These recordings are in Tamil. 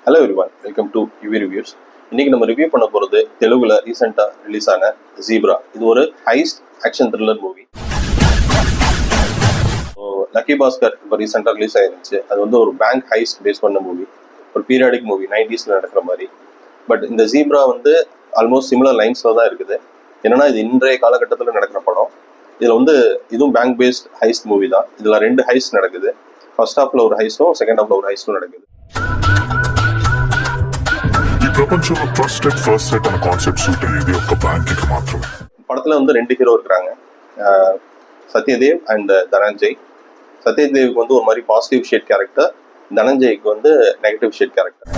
Hello everyone, welcome to UV reviews. இன்னைக்கு நம்ம ரிவ்யூ பண்ண போகிறது தெலுங்குல ரீசெண்டாக ரிலீஸ் ஆன ஜீப்ரா. இது ஒரு heist action thriller movie. Lucky Bhaskar இப்போ ரீசெண்டாக ரிலீஸ் ஆயிருந்துச்சு. அது வந்து ஒரு பேங்க் ஹைஸ்ட் பேஸ் பண்ண மூவி, ஒரு பீரியாடிக் மூவி, 90s நடக்கிற மாதிரி. பட் இந்த ஜீப்ரா வந்து ஆல்மோஸ்ட் சிமிலர் லைன்ஸில் தான் இருக்குது. என்னன்னா இது இன்றைய காலகட்டத்தில் நடக்கிற படம். இதில் வந்து இதுவும் பேங்க் பேஸ்ட் ஹைஸ்ட் மூவி தான். இதில் 2 ஹைஸ்ட் நடக்குது. ஃபர்ஸ்ட் ஹாஃப்ல ஒரு ஹைஸ்டும் செகண்ட் ஹாஃப்ல ஒரு ஹைஸ்டும் நடக்குது. ప్రపంచంలో ట్రస్టెడ్ ఫస్ట్ సెట్ అనే కాన్సెప్ట్ సూట్ అయ్యేది ఒక బ్యాంక్కి మాత్రమే. படத்தில் வந்து 2 ஹீரோ இருக்கிறாங்க, சத்யதேவ் அண்ட் தனஞ்சய். சத்யதேவுக்கு வந்து ஒரு மாதிரி பாசிட்டிவ் ஷேட் கேரக்டர், தனஞ்சய்க்கு வந்து நெகட்டிவ் ஷேட் கேரக்டர்.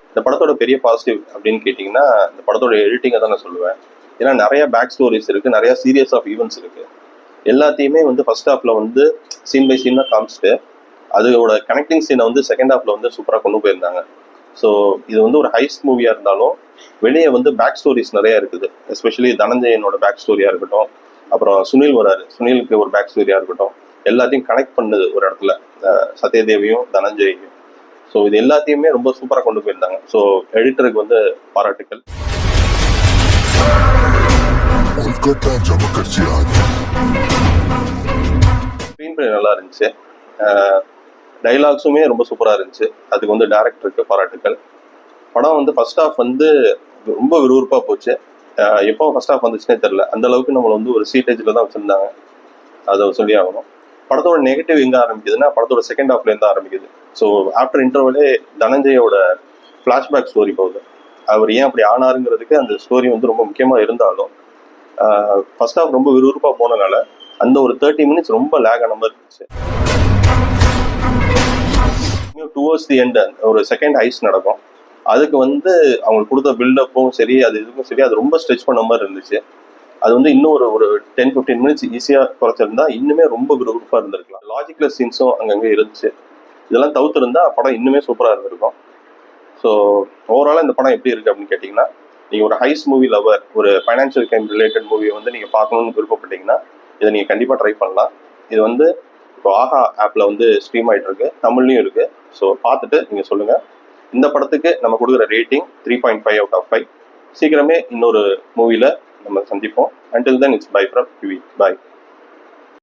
இந்த படத்தோட பெரிய பாசிட்டிவ் அப்படின்னு கேட்டிங்கன்னா இந்த படத்தோட எடிட்டிங்கை தான் நான் சொல்லுவேன். ஏன்னா நிறைய பேக் ஸ்டோரிஸ் இருக்குது, நிறைய சீரியஸ் ஆஃப் ஈவெண்ட்ஸ் இருக்குது. எல்லாத்தையுமே வந்து ஃபர்ஸ்ட் ஹாஃபில் வந்து சீன் பை சீனாக காமிச்சிட்டு அதோட கனெக்டிங் சீனை வந்து செகண்ட் ஹாஃபில் வந்து சூப்பராக கொண்டு போயிருந்தாங்க. ஸோ இது வந்து ஒரு ஹைஸ்ட் மூவியாக இருந்தாலும் வெளியே வந்து பேக் ஸ்டோரிஸ் நிறையா இருக்குது. எஸ்பெஷலி தனஞ்சயனோட பேக் ஸ்டோரியாக இருக்கட்டும், அப்புறம் சுனில் வராரு, சுனிலுக்கு ஒரு பேக் ஸ்டோரியாக இருக்கட்டும், எல்லாத்தையும் கனெக்ட் பண்ணுது ஒரு இடத்துல சத்யதேவியும் தனஞ்சயையும். ஸோ இது எல்லாத்தையுமே ரொம்ப சூப்பராக கொண்டு போயிருந்தாங்க. ஸோ எடிட்டருக்கு வந்து பாராட்டுக்கள். ஸ்க்ரீன் பிளே நல்லா இருந்துச்சு, டைலாக்ஸுமே ரொம்ப சூப்பராக இருந்துச்சு. அதுக்கு வந்து டேரக்டருக்கு பாராட்டுக்கள். படம் வந்து ஃபர்ஸ்ட் ஹாஃப் வந்து ரொம்ப விறுவிறுப்பாக போச்சு. எப்போ ஃபர்ஸ்ட் ஹாஃப் வந்துச்சுன்னே தெரில. அந்த அளவுக்கு நம்மளை வந்து ஒரு சீட்டேஜில் தான் வச்சுருந்தாங்க, அதை சொல்லி ஆகணும். படத்தோட நெகட்டிவ் எங்கே ஆரம்பிக்குதுன்னா படத்தோட செகண்ட் ஹாஃப்லேருந்து ஆரம்பிக்குது. ஸோ ஆஃப்டர் இன்டர்வலே தனஞ்சயோட ஃப்ளாஷ்பேக் ஸ்டோரி போகுது. அவர் ஏன் அப்படி ஆனாருங்கிறதுக்கு அந்த ஸ்டோரி வந்து ரொம்ப முக்கியமாக இருந்தாலும் ஃபர்ஸ்ட் ஹாஃப் ரொம்ப விறுவிறுப்பாக போனனால அந்த ஒரு 30 மினிட்ஸ் ரொம்ப லேக் ஆன மாதிரி இருந்துச்சு. டுவர்ட்ஸ் தி எண்ட் ஒரு செகண்ட் ஹைஸ் நடக்கும். அதுக்கு வந்து அவங்களுக்கு கொடுத்த பில்டப்பும் சரி, அது இதுக்கும் சரி, அது ரொம்ப ஸ்ட்ரெச் பண்ண மாதிரி இருந்துச்சு. அது வந்து இன்னும் ஒரு 10-15 மினிட்ஸ் ஈஸியாக குறைச்சிருந்தா இன்னுமே ரொம்ப விறுவிறுப்பாக இருந்திருக்கலாம். லாஜிக்கலஸ் சீன்ஸும் அங்கங்கே இருந்துச்சு. இதெல்லாம் தவிர்த்திருந்தா படம் இன்னுமே சூப்பராக இருந்திருக்கும். ஸோ ஓவராலாக இந்த படம் எப்படி இருக்குது அப்படின்னு கேட்டிங்கன்னா, நீங்கள் ஒரு ஹைஸ் மூவி லவர், ஒரு ஃபைனான்ஷியல் கிரைம் ரிலேட்டட் மூவியை வந்து நீங்கள் பார்க்கணுன்னு விருப்பப்பட்டீங்கன்னா இதை நீங்கள் கண்டிப்பாக ட்ரை பண்ணலாம். இது வந்து இப்போ ஆஹா ஆப்பில் வந்து ஸ்ட்ரீம் ஆகிட்டு இருக்கு, தமிழ்லையும் இருக்குது. ஸோ பார்த்துட்டு நீங்கள் சொல்லுங்கள். இந்த படத்துக்கு நம்ம கொடுக்குற ரேட்டிங் 3.5 out of 5. சீக்கிரமே இன்னொரு மூவியில் நம்ம சந்திப்போம். Until then, it's bye from UV. Bye.